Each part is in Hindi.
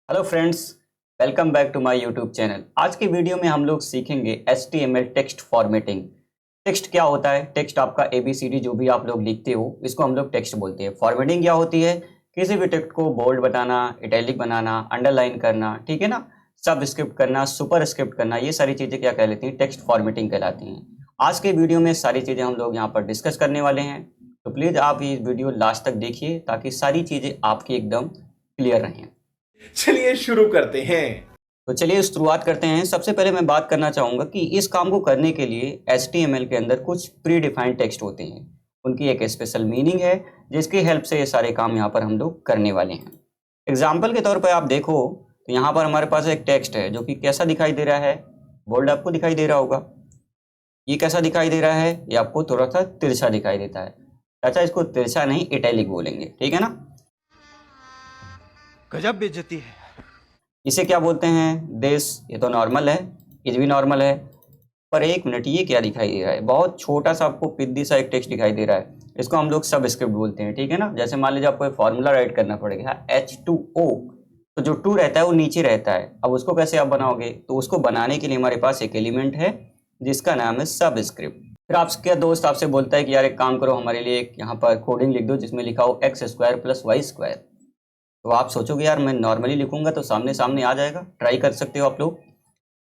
Hello friends, welcome back to my YouTube channel. आज की वीडियो में हम लोग सीखेंगे HTML टेक्स्ट फॉर्मेटिंग। टेक्स्ट क्या होता है? टेक्स्ट आपका ABCD जो भी आप लोग लिखते हो इसको हम लोग टेक्स्ट बोलते हैं। फॉर्मेटिंग क्या होती है? किसी भी टेक्स्ट को बोल्ड बनाना, इटैलिक बनाना, अंडरलाइन करना, ठीक है ना, सबस्क्रिप्ट करना, सुपरस्क्रिप्ट करना, ये सारी चीज़ें क्या कहलाती हैं? टेक्स्ट फॉर्मेटिंग कहलाती हैं। आज के वीडियो में सारी चीज़ें हम लोग यहाँ पर डिस्कस करने वाले हैं, तो प्लीज़ आप ये वीडियो लास्ट तक देखिए ताकि सारी चीज़ें आपकी एकदम क्लियर रहें। चलिए शुरू करते हैं। तो चलिए शुरुआत करते हैं। सबसे पहले मैं बात करना चाहूँगा कि इस काम को करने के लिए HTML के अंदर कुछ प्री डिफाइंड टेक्स्ट होते हैं। उनकी एक स्पेशल मीनिंग है जिसकी हेल्प से ये सारे काम यहाँ पर हम लोग करने वाले हैं। एग्जाम्पल के तौर पर आप देखो तो यहाँ पर हमारे पास एक टेक्स्ट है जो कि कैसा दिखाई दे रहा है? बोल्ड आपको दिखाई दे रहा होगा। ये कैसा दिखाई दे रहा है? ये आपको थोड़ा सा तिरछा दिखाई देता है। अच्छा, इसको तिरछा नहीं इटैलिक बोलेंगे, ठीक है ना। गजब बेइज्जती है। इसे क्या बोलते हैं? दिस। ये तो नॉर्मल है, ये भी नॉर्मल है। पर एक मिनट, ये क्या दिखाई दे रहा है? बहुत छोटा सा आपको पिद्दी सा एक टेक्स्ट दिखाई दे रहा है। इसको हम लोग सब स्क्रिप्ट बोलते हैं, ठीक है ना। जैसे मान लीजिए आपको एक फॉर्मूला राइट करना पड़ेगा H2O, तो जो 2 रहता है वो नीचे रहता है। अब उसको कैसे आप बनाओगे? तो उसको बनाने के लिए हमारे पास एक एलिमेंट है जिसका नाम है सब स्क्रिप्ट। फिर आपके दोस्त आपसे बोलता है कि यार एक काम करो, हमारे लिए एक यहाँ पर कोडिंग लिख दो जिसमें लिखा हो x² + y²। तो आप सोचोगे यार मैं नॉर्मली लिखूंगा तो सामने सामने आ जाएगा, ट्राई कर सकते हो आप लोग,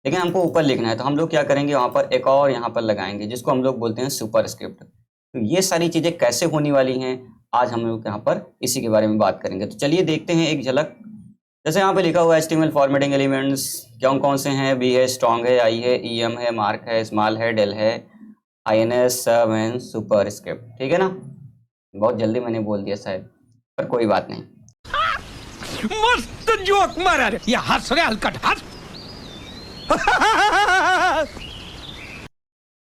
लेकिन हमको ऊपर लिखना है तो हम लोग क्या करेंगे, वहाँ पर एक और यहाँ पर लगाएंगे जिसको हम लोग बोलते हैं सुपरस्क्रिप्ट। तो ये सारी चीज़ें कैसे होने वाली हैं आज हम लोग यहाँ पर इसी के बारे में बात करेंगे। तो चलिए देखते हैं एक झलक। जैसे यहाँ पे लिखा हुआ है HTML फॉर्मेटिंग एलिमेंट्स कौन कौन से हैं? B है, स्ट्रॉन्ग है, I है, EM है, मार्क है, स्मॉल है, डेल है, INS, सब एंड सुपरस्क्रिप्ट, ठीक है ना। बहुत जल्दी मैंने बोल दिया शायद, पर कोई बात नहीं। मस्त जोक मारा रे, ये हंस रे हलकट हंस।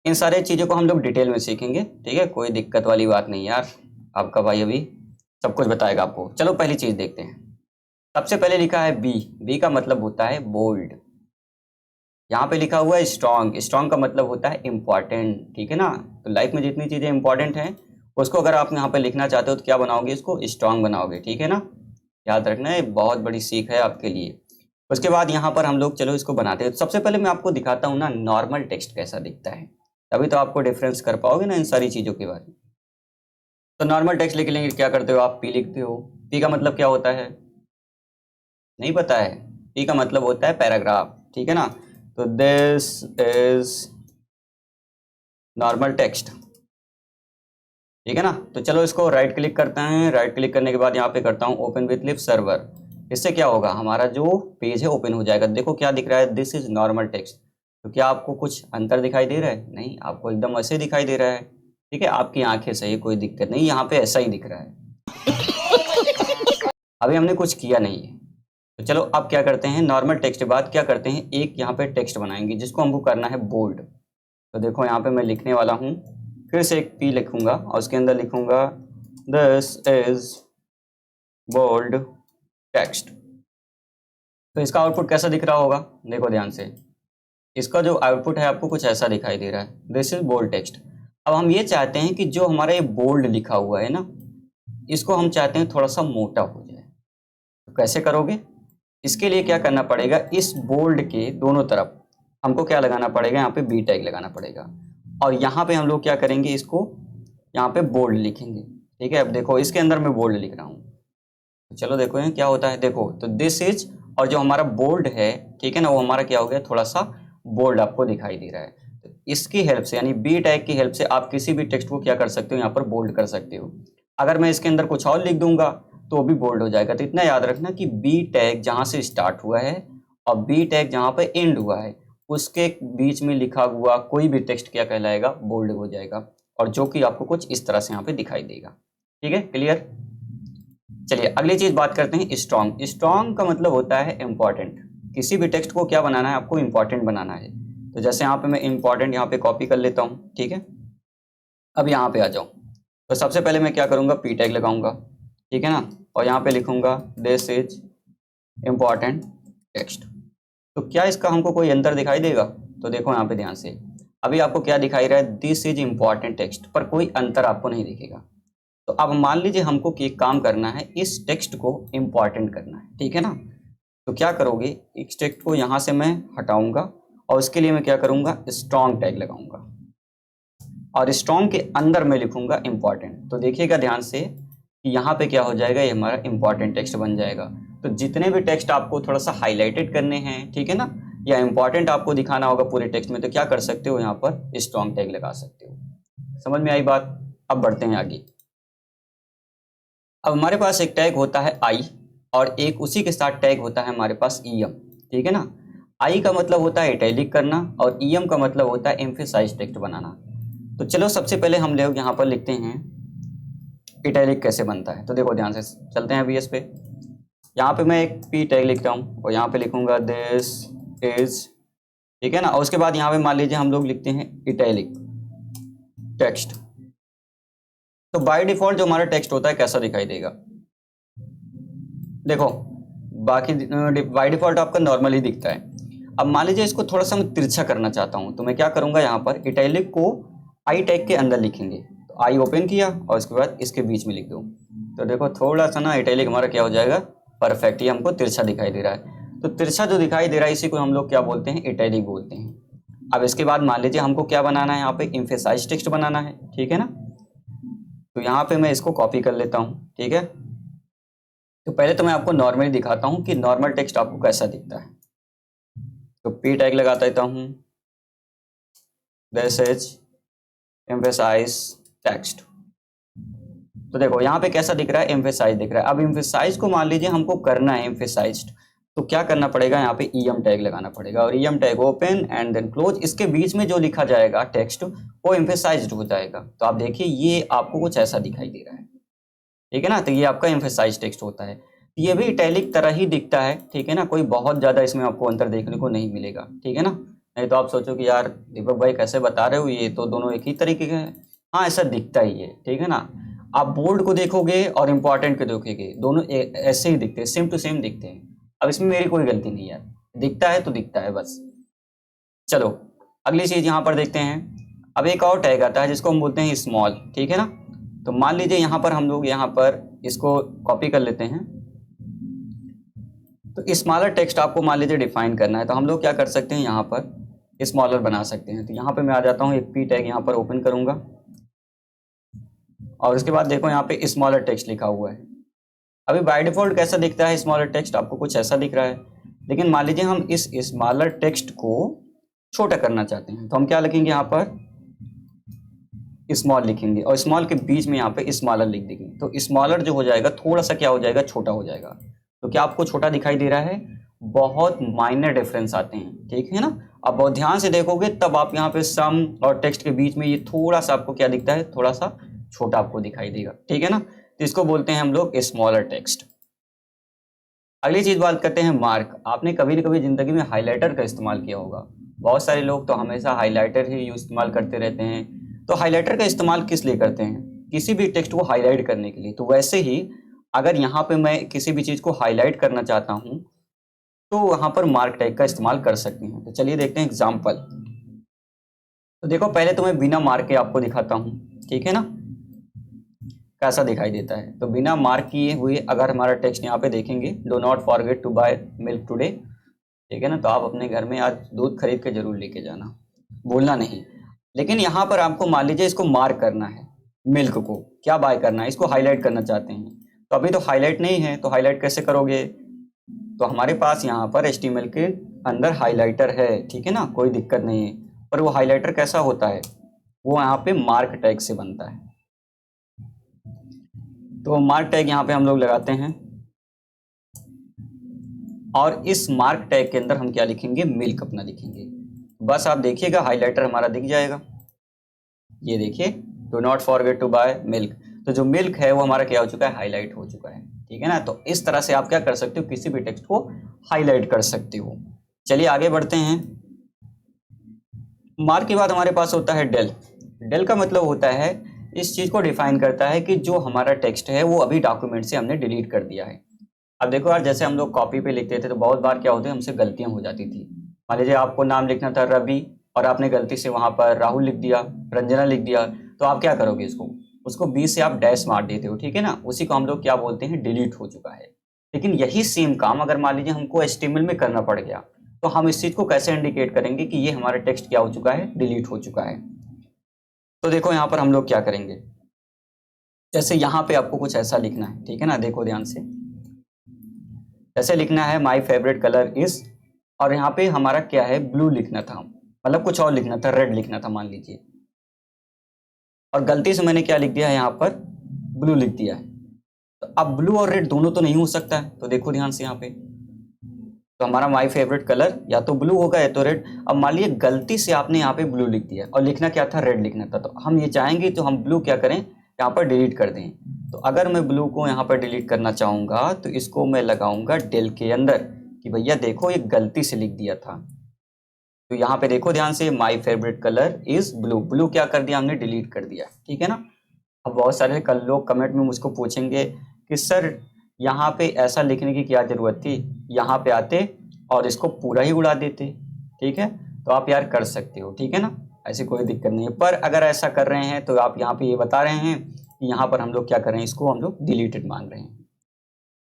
इन सारे चीज़ों को हम लोग डिटेल में सीखेंगे, ठीक है, कोई दिक्कत वाली बात नहीं यार। आपका भाई अभी सब कुछ बताएगा आपको। चलो पहली चीज़ देखते हैं। सबसे पहले लिखा है बी का मतलब होता है बोल्ड। यहाँ पे लिखा हुआ है स्ट्रॉन्ग का मतलब होता है इम्पॉर्टेंट, ठीक है ना। तो लाइफ में जितनी चीज़ें इंपॉर्टेंट हैं उसको अगर आप यहाँ पे लिखना चाहते हो तो क्या बनाओगे? इसको स्ट्रॉन्ग बनाओगे, ठीक है ना। याद रखना, ये बहुत बड़ी सीख है आपके लिए। उसके बाद यहाँ पर हम लोग चलो इसको बनाते हैं। तो सबसे पहले मैं आपको दिखाता हूँ ना नॉर्मल टेक्स्ट कैसा दिखता है, तभी तो आपको डिफरेंस कर पाओगे ना इन सारी चीज़ों के बारे में। तो नॉर्मल टेक्स्ट लिख लेंगे, क्या करते हो आप? पी लिखते हो। पी का मतलब क्या होता है? नहीं पता है? पी का मतलब होता है पैराग्राफ, ठीक है ना। तो दिस इज नॉर्मल टेक्स्ट, ठीक है ना। तो चलो इसको राइट क्लिक करते हैं। राइट क्लिक करने के बाद यहाँ पे करता हूँ ओपन विथ लिव सर्वर। इससे क्या होगा? हमारा जो पेज है ओपन हो जाएगा। देखो क्या दिख रहा है, दिस इज नॉर्मल टेक्स्ट। तो क्या आपको कुछ अंतर दिखाई दे रहा है? नहीं, आपको एकदम ऐसे दिखाई दे रहा है, ठीक है। आपकी आंखें सही, कोई दिक्कत नहीं, यहाँ पे ऐसा ही दिख रहा है। अभी हमने कुछ किया नहीं है। तो चलो अब क्या करते हैं, नॉर्मल टेक्स्ट के बाद क्या करते हैं, एक यहाँ पे टेक्स्ट बनाएंगे जिसको हमको करना है बोल्ड। तो देखो यहाँ पे मैं लिखने वाला हूँ, फिर से एक पी लिखूंगा और उसके अंदर लिखूंगा दिस इज बोल्ड टेक्स्ट। तो इसका आउटपुट कैसा दिख रहा होगा? देखो ध्यान से, इसका जो आउटपुट है आपको कुछ ऐसा दिखाई दे रहा है, दिस इज बोल्ड टेक्स्ट। अब हम ये चाहते हैं कि जो हमारा ये बोल्ड लिखा हुआ है ना, इसको हम चाहते हैं थोड़ा सा मोटा हो जाए। तो कैसे करोगे? इसके लिए क्या करना पड़ेगा, इस बोल्ड के दोनों तरफ हमको क्या लगाना पड़ेगा, यहाँ पे बी टैग लगाना पड़ेगा। और यहाँ पे हम लोग क्या करेंगे, इसको यहाँ पे बोल्ड लिखेंगे, ठीक है। अब देखो इसके अंदर मैं बोल्ड लिख रहा हूँ, तो चलो देखो यहाँ क्या होता है। देखो तो दिस इज, और जो हमारा बोल्ड है, ठीक है ना, वो हमारा क्या हो गया, थोड़ा सा बोल्ड आपको दिखाई दे रहा है। तो इसकी हेल्प से, यानी बी टैग की हेल्प से आप किसी भी टेक्स्ट को क्या कर सकते हो, यहाँ पर बोल्ड कर सकते हो। अगर मैं इसके अंदर कुछ और लिख दूंगा तो भी बोल्ड हो जाएगा। तो इतना याद रखना कि बी टैग जहाँ से स्टार्ट हुआ है और बी टैग जहाँ पे एंड हुआ है उसके बीच में लिखा हुआ कोई भी टेक्स्ट क्या कहलाएगा, बोल्ड हो जाएगा, और जो कि आपको कुछ इस तरह से यहाँ पे दिखाई देगा, ठीक है, क्लियर। चलिए अगली चीज बात करते हैं, स्ट्रॉन्ग का मतलब होता है इंपॉर्टेंट। किसी भी टेक्स्ट को क्या बनाना है, आपको इंपॉर्टेंट बनाना है। तो जैसे यहाँ पे मैं इंपॉर्टेंट यहाँ पे कॉपी कर लेता हूँ, ठीक है। अब यहाँ पे आ जाऊँ, तो सबसे पहले मैं क्या करूँगा, पी टैग लगाऊंगा, ठीक है ना, और यहाँ पे लिखूंगा दिस इज इम्पॉर्टेंट टेक्स्ट। तो क्या इसका हमको कोई अंतर दिखाई देगा? तो देखो यहाँ पे ध्यान से, अभी आपको क्या दिखाई रहा है, दिस इज इम्पॉर्टेंट टेक्स्ट, पर कोई अंतर आपको नहीं दिखेगा। तो अब मान लीजिए हमको एक काम करना है, इस टेक्स्ट को इम्पॉर्टेंट करना है, ठीक है ना। तो क्या करोगे, इस टेक्स्ट को यहाँ से मैं हटाऊंगा और उसके लिए मैं क्या करूँगा, स्ट्रॉन्ग टैग लगाऊंगा और स्ट्रॉन्ग के अंदर मैं लिखूंगा इंपॉर्टेंट। तो देखिएगा ध्यान से कि यहाँ पे क्या हो जाएगा, ये हमारा इंपॉर्टेंट टेक्स्ट बन जाएगा। तो जितने भी टेक्स्ट आपको थोड़ा सा हाईलाइटेड करने हैं, ठीक है ना, या इंपॉर्टेंट आपको दिखाना होगा पूरे टेक्स्ट में, तो क्या कर सकते हो, यहाँ पर स्ट्रॉन्ग टैग लगा सकते हो। समझ में आई बात? अब बढ़ते हैं आगे। अब हमारे पास एक टैग होता है आई और एक उसी के साथ टैग होता है हमारे पास ईएम, ठीक है ना। आई का मतलब होता है इटैलिक करना और ईएम का मतलब होता है एम्फेसाइज टेक्स्ट बनाना। तो चलो सबसे पहले हम लोग यहाँ पर लिखते हैं इटैलिक कैसे बनता है। तो देखो ध्यान से चलते हैं अभी इस पे। यहाँ पे मैं एक पी टैग लिखता हूँ और यहाँ पे लिखूंगा दिस इज, ठीक है ना, और उसके बाद यहाँ पे मान लीजिए हम लोग लिखते हैं इटैलिक टेक्स्ट। तो बाय डिफॉल्ट जो हमारा टेक्स्ट होता है कैसा दिखाई देगा, देखो बाकी बाय डिफॉल्ट आपका नॉर्मली दिखता है। अब मान लीजिए इसको थोड़ा सा मैं तिरछा करना चाहता हूँ, तो मैं क्या करूँगा, यहाँ पर इटैलिक को आई टैग के अंदर लिखेंगे। तो आई ओपन किया और उसके बाद इसके बीच में लिख दो। तो देखो थोड़ा सा ना इटैलिक हमारा क्या हो जाएगा, परफेक्ट, ये हमको तिरछा दिखाई दे रहा है। तो तिरछा जो दिखाई दे रहा है इसी को हम लोग क्या बोलते हैं, इटैलिक बोलते हैं। अब इसके बाद मान लीजिए हमको क्या बनाना है, यहाँ पे एम्फेसाइज टेक्स्ट बनाना है, ठीक है ना। तो यहाँ पे मैं इसको कॉपी कर लेता हूँ, ठीक है। तो पहले तो मैं आपको नॉर्मली दिखाता हूँ कि नॉर्मल टेक्स्ट आपको कैसा दिखता है। तो पी टैग लगा देता हूँ, दिस इज एम्फेसाइज टेक्स्ट। तो देखो यहाँ पे कैसा दिख रहा है, एम्फेसाइज दिख रहा है। अब एम्फेसाइज को मान लीजिए हमको करना है एम्फेसाइज्ड, तो क्या करना पड़ेगा, यहाँ पे ईएम टैग लगाना पड़ेगा और EM tag open and then close. इसके बीच में जो लिखा जाएगा टेक्स्ट वो एम्फेसाइज्ड हो जाएगा। तो आप देखिए ये आपको कुछ ऐसा दिखाई दे रहा है, ठीक है ना। तो ये आपका एम्फेसाइज टेक्स्ट होता है। ये भी इटैलिक तरह ही दिखता है, ठीक है ना, कोई बहुत ज़्यादा इसमें आपको अंतर देखने को नहीं मिलेगा, ठीक है ना। नहीं तो आप सोचो कि यार दीपक भाई कैसे बता रहे हो, ये तो दोनों एक ही तरीके के हैं। हाँ ऐसा दिखता ही है, ठीक है ना। आप बोल्ड को देखोगे और इम्पॉर्टेंट को देखोगे, दोनों ऐसे ही दिखते हैं, सेम टू सेम दिखते हैं। अब इसमें मेरी कोई गलती नहीं है, दिखता है तो दिखता है बस। चलो अगली चीज़ यहाँ पर देखते हैं। अब एक और टैग आता है जिसको हम बोलते हैं स्मॉल, ठीक है ना। तो मान लीजिए यहाँ पर हम लोग यहाँ पर इसको कॉपी कर लेते हैं। तो स्मॉलर टेक्स्ट आपको मान लीजिए डिफाइन करना है, तो हम लोग क्या कर सकते हैं, यहाँ पर स्मॉलर बना सकते हैं। तो यहाँ पे मैं आ जाता हूँ, एक पी टैग यहाँ पर ओपन करूँगा और उसके बाद देखो यहाँ पे स्मॉलर टेक्स्ट लिखा हुआ है। अभी बाय डिफॉल्ट कैसा दिखता है स्मॉलर टेक्स्ट, आपको कुछ ऐसा दिख रहा है। लेकिन मान लीजिए हम इस स्मॉलर टेक्स्ट को छोटा करना चाहते हैं, तो हम क्या लिखेंगे, यहाँ पर स्मॉल लिखेंगे और स्मॉल के बीच में यहाँ पे स्मॉलर लिख देंगे। तो स्मॉलर जो हो जाएगा थोड़ा सा क्या हो जाएगा, छोटा हो जाएगा। तो क्या आपको छोटा दिखाई दे रहा है, बहुत माइनर डिफरेंस आते हैं, ठीक है ना। अब बहुत ध्यान से देखोगे तब आप यहाँ पे सम और टेक्स्ट के बीच में ये थोड़ा सा आपको क्या दिखता है, थोड़ा सा छोटा आपको दिखाई देगा, ठीक है ना। तो इसको बोलते हैं हम लोग स्मॉलर टेक्स्ट। अगली चीज बात करते हैं मार्क। आपने कभी न कभी जिंदगी में हाईलाइटर का इस्तेमाल किया होगा। बहुत सारे लोग तो हमेशा हाईलाइटर ही इस्तेमाल करते रहते हैं। तो हाईलाइटर का इस्तेमाल किस लिए करते हैं, किसी भी टेक्स्ट को हाईलाइट करने के लिए। तो वैसे ही अगर यहाँ पे मैं किसी भी चीज को हाईलाइट करना चाहता हूँ तो वहां पर मार्क टैग का इस्तेमाल कर सकते हैं। तो चलिए देखते हैं एग्जाम्पल। तो देखो पहले तो मैं बिना मार्क के आपको दिखाता हूँ, ठीक है ना, कैसा दिखाई देता है। तो बिना मार्क किए हुए अगर हमारा टेक्स्ट यहाँ पे देखेंगे, do not forget to buy milk today, ठीक है ना। तो आप अपने घर में आज दूध खरीद के जरूर लेके जाना, बोलना नहीं। लेकिन यहाँ पर आपको मान लीजिए इसको मार्क करना है, मिल्क को क्या बाय करना है, इसको हाईलाइट करना चाहते हैं। तो अभी तो हाईलाइट नहीं है, तो हाईलाइट कैसे करोगे। तो हमारे पास यहाँ पर HTML के अंदर हाईलाइटर है, ठीक है ना, कोई दिक्कत नहीं है। पर वो हाईलाइटर कैसा होता है, वो यहाँ पे मार्क टैग से बनता है। तो मार्क टैग यहाँ पे हम लोग लगाते हैं और इस मार्क टैग के अंदर हम क्या लिखेंगे, मिल्क अपना लिखेंगे। बस आप देखिएगा हाईलाइटर हमारा दिख जाएगा, ये देखिए, do not forget to buy milk. तो जो मिल्क है वो हमारा क्या हो चुका है, हाईलाइट हो चुका है, ठीक है ना। तो इस तरह से आप क्या कर सकते हो, किसी भी टेक्स्ट को हाईलाइट कर सकते हो। चलिए आगे बढ़ते हैं। मार्क के बाद हमारे पास होता है डेल। डेल का मतलब होता है, इस चीज को डिफाइन करता है कि जो हमारा टेक्स्ट है वो अभी डॉक्यूमेंट से हमने डिलीट कर दिया है। अब देखो यार, जैसे हम लोग कॉपी पे लिखते थे तो बहुत बार क्या होते हैं, हमसे गलतियां हो जाती थी। मान लीजिए आपको नाम लिखना था रवि और आपने गलती से वहां पर राहुल लिख दिया, रंजना लिख दिया। तो आप क्या करोगे, उसको 20 से आप डैश मार देते हो, ठीक है ना। उसी को हम लोग क्या बोलते हैं, डिलीट हो चुका है, लेकिन यही सेम काम अगर मान लीजिए हमको HTML में करना पड़ गया तो हम इस चीज को कैसे इंडिकेट करेंगे कि ये हमारा टेक्स्ट क्या हो चुका है, डिलीट हो चुका है। तो देखो यहाँ पर हम लोग क्या करेंगे, जैसे यहाँ पे आपको कुछ ऐसा लिखना है, ठीक है ना, देखो ध्यान से, ऐसे लिखना है माई फेवरेट कलर इज, और यहाँ पे हमारा क्या है, ब्लू लिखना था, मतलब कुछ और लिखना था, रेड लिखना था मान लीजिए, और गलती से मैंने क्या लिख दिया है, यहाँ पर ब्लू लिख दिया है। तो अब ब्लू और रेड दोनों तो नहीं हो सकता है, तो देखो ध्यान से यहाँ पे, तो हमारा माई फेवरेट कलर या तो ब्लू होगा या तो रेड। अब मान लीजिए गलती से आपने यहाँ पे ब्लू लिख दिया और लिखना क्या था, रेड लिखना था, तो हम ये चाहेंगे तो हम ब्लू क्या करें, यहाँ पर डिलीट कर दें। तो अगर मैं ब्लू को यहाँ पर डिलीट करना चाहूँगा तो इसको मैं लगाऊंगा डेल के अंदर कि भैया देखो ये गलती से लिख दिया था। तो यहाँ पे देखो ध्यान से, my favourite colour is blue, blue क्या कर दिया हमने, डिलीट कर दिया, ठीक है ना। अब बहुत सारे लोग कमेंट में मुझको पूछेंगे कि सर यहाँ पे ऐसा लिखने की क्या ज़रूरत थी, यहाँ पे आते और इसको पूरा ही उड़ा देते, ठीक है। तो आप यार कर सकते हो, ठीक है ना, ऐसी कोई दिक्कत नहीं है। पर अगर ऐसा कर रहे हैं तो आप यहाँ पे ये बता रहे हैं कि यहाँ पर हम लोग क्या कर रहे हैं, इसको हम लोग डिलीटेड मान रहे हैं,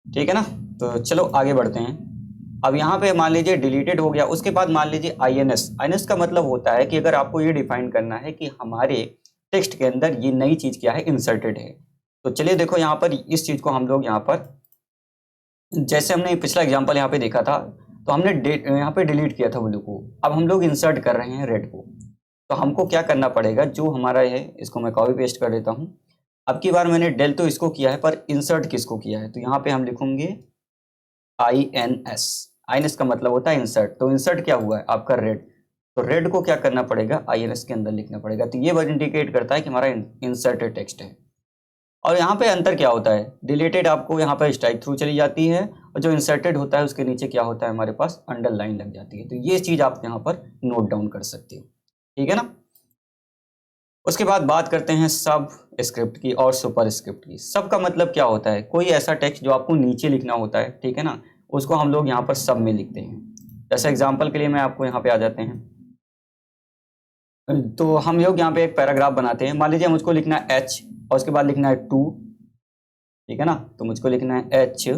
ठीक है ना। तो चलो आगे बढ़ते हैं। अब यहाँ पे मान लीजिए डिलीटेड हो गया, उसके बाद मान लीजिए INS का मतलब होता है कि अगर आपको ये डिफाइन करना है कि हमारे टेक्स्ट के अंदर ये नई चीज़ क्या है, इंसर्टेड है। तो चलिए देखो यहाँ पर इस चीज़ को हम लोग यहाँ पर, जैसे हमने पिछला एग्जाम्पल यहाँ पे देखा था, तो हमने यहाँ पे डिलीट किया था ब्लू को, अब हम लोग इंसर्ट कर रहे हैं रेड को। तो हमको क्या करना पड़ेगा, जो हमारा है इसको मैं कॉपी पेस्ट कर देता हूँ। अब की बार मैंने डेल तो इसको किया है, पर इंसर्ट किसको किया है, तो यहाँ पे हम लिखेंगे INS का मतलब होता है इंसर्ट। तो इंसर्ट क्या हुआ है आपका, रेड, तो रेड को क्या करना पड़ेगा, INS के अंदर लिखना पड़ेगा। तो ये वर्ड इंडिकेट करता है कि हमारा इंसर्टेड टेक्स्ट है। और यहाँ पे अंतर क्या होता है, डिलीटेड आपको यहाँ पर स्ट्राइक थ्रू चली जाती है, और जो इंसर्टेड होता है उसके नीचे क्या होता है, हमारे पास अंडरलाइन लग जाती है। तो ये चीज़ आप यहाँ पर नोट डाउन कर सकते हो, ठीक है ना। उसके बाद बात करते हैं सब स्क्रिप्ट की और सुपर स्क्रिप्ट की। सब का मतलब क्या होता है, कोई ऐसा टेक्स्ट जो आपको नीचे लिखना होता है, ठीक है ना, उसको हम लोग यहाँ पर सब में लिखते हैं। जैसे एग्जाम्पल के लिए मैं आपको यहाँ पे आ जाते हैं, तो हम लोग यहाँ पे एक पैराग्राफ बनाते हैं। मान लीजिए मुझको लिखना है H और उसके बाद लिखना है 2, ठीक है ना, तो मुझको लिखना है H,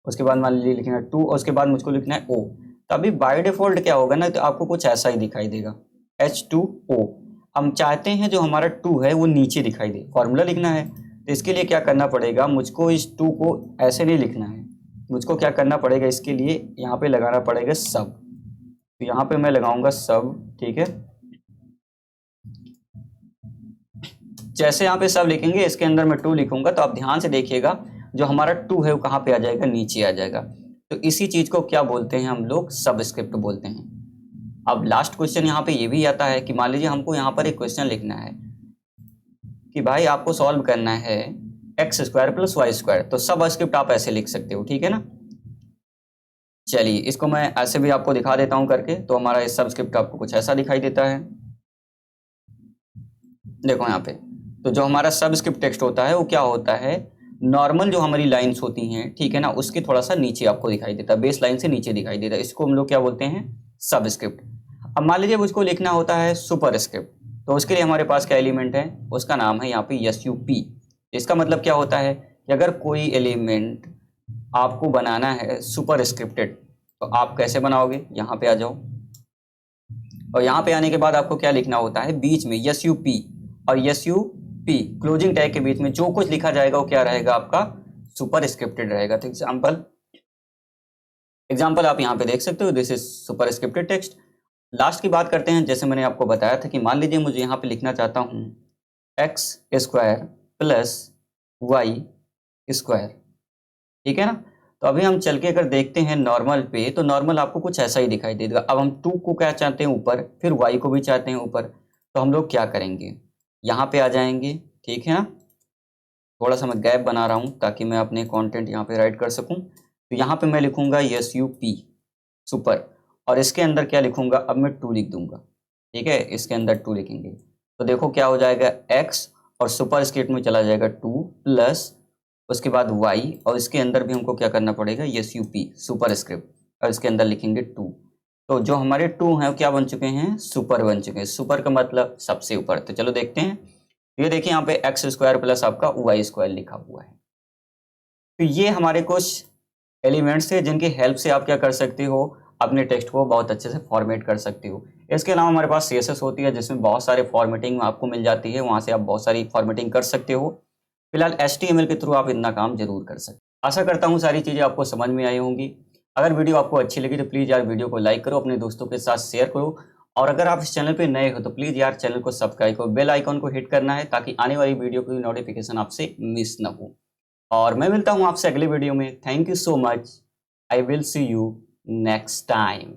उसके बाद मान लीजिए लिखना है 2 और उसके बाद मुझको लिखना है O। तो अभी बाय डिफॉल्ट क्या होगा ना, तो आपको कुछ ऐसा ही दिखाई देगा, H2O। हम चाहते हैं जो हमारा 2 है वो नीचे दिखाई दे, फॉर्मूला लिखना है, तो इसके लिए क्या करना पड़ेगा, मुझको इस 2 को ऐसे नहीं लिखना है, मुझको क्या करना पड़ेगा, इसके लिए यहाँ पे लगाना पड़ेगा सब। तो यहाँ पे मैं लगाऊंगा सब, ठीक है। जैसे यहाँ पे सब लिखेंगे, इसके अंदर मैं 2 लिखूंगा, तो आप ध्यान से देखिएगा जो हमारा 2 है वो कहाँ पे आ जाएगा, नीचे आ जाएगा। तो इसी चीज को क्या बोलते हैं हम लोग, सब स्क्रिप्ट बोलते हैं। अब लास्ट क्वेश्चन यहाँ पे ये भी आता है कि मान लीजिए हमको यहाँ पर एक क्वेश्चन लिखना है कि भाई आपको सॉल्व करना है x² + y², तो सब स्क्रिप्ट आप ऐसे लिख सकते हो, ठीक है ना। चलिए इसको मैं ऐसे भी आपको दिखा देता हूँ करके। तो हमारा इस सब स्क्रिप्ट आपको कुछ ऐसा दिखाई देता है, देखो यहाँ पे। तो जो हमारा सब स्क्रिप्ट टेक्स्ट होता है वो क्या होता है, नॉर्मल जो हमारी लाइंस होती हैं, ठीक है ना, उसके थोड़ा सा नीचे आपको दिखाई देता है, बेस लाइन से नीचे दिखाई देता है। इसको हम लोग क्या बोलते हैं, सब स्क्रिप्ट। अब मान लीजिए उसको लिखना होता है सुपर स्क्रिप्ट, तो उसके लिए हमारे पास क्या एलिमेंट है, उसका नाम है यहाँ पे SUP। इसका मतलब क्या होता है कि अगर कोई एलिमेंट आपको बनाना है सुपर स्क्रिप्टेड, तो आप कैसे बनाओगे, यहाँ पे आ जाओ, और यहाँ पे आने के बाद आपको क्या लिखना होता है, बीच में SUP और SUP क्लोजिंग टैग के बीच में जो कुछ लिखा जाएगा वो क्या रहेगा, आपका सुपर स्क्रिप्टेड रहेगा। तो एग्जाम्पल आप यहाँ पे देख सकते हो, this is super scripted text. Last की बात करते हैं। जैसे मैंने आपको बताया था कि मान लीजिए मुझे यहाँ पे लिखना चाहता हूँ x² + y², ठीक है ना। तो अभी हम चल के अगर देखते हैं नॉर्मल पे, तो नॉर्मल आपको कुछ ऐसा ही दिखाई देगा। अब हम 2 को क्या चाहते हैं ऊपर, फिर y को भी चाहते हैं ऊपर, तो हम लोग क्या करेंगे, यहाँ पे आ जाएंगे, ठीक है ना। थोड़ा सा मैं गैप बना रहा हूँ ताकि मैं अपने कंटेंट यहाँ पे राइट कर सकूँ। तो यहाँ पे मैं लिखूँगा SUP सुपर, और इसके अंदर क्या लिखूँगा, अब मैं 2 लिख दूंगा, ठीक है, इसके अंदर 2 लिखेंगे। तो देखो क्या हो जाएगा, x और सुपर स्क्रिप्ट में चला जाएगा 2 प्लस उसके बाद y, और इसके अंदर भी हमको क्या करना पड़ेगा, SUP सुपर स्क्रिप्ट, और इसके अंदर लिखेंगे 2। तो जो हमारे 2 हैं वो क्या बन चुके हैं, सुपर बन चुके हैं। सुपर का मतलब सबसे ऊपर। तो चलो देखते हैं। ये देखिए यहाँ पे x² + आपका y² लिखा हुआ है। तो ये हमारे कुछ एलिमेंट्स थे जिनकी हेल्प से आप क्या कर सकते हो, अपने टेक्स्ट को बहुत अच्छे से फॉर्मेट कर सकते हो। इसके अलावा हमारे पास CSS होती है जिसमें बहुत सारे फॉर्मेटिंग आपको मिल जाती है, वहाँ से आप बहुत सारी फॉर्मेटिंग कर सकते हो। फिलहाल HTML के थ्रू आप इतना काम जरूर कर सकते हो। आशा करता हूँ सारी चीज़ें आपको समझ में आई होंगी। अगर वीडियो आपको अच्छी लगी तो प्लीज़ यार वीडियो को लाइक करो, अपने दोस्तों के साथ शेयर करो, और अगर आप इस चैनल पे नए हो तो प्लीज़ यार चैनल को सब्सक्राइब करो, बेल आइकॉन को हिट करना है ताकि आने वाली वीडियो की नोटिफिकेशन आपसे मिस ना हो। और मैं मिलता हूँ आपसे अगले वीडियो में। Thank you so much. I will see you next time.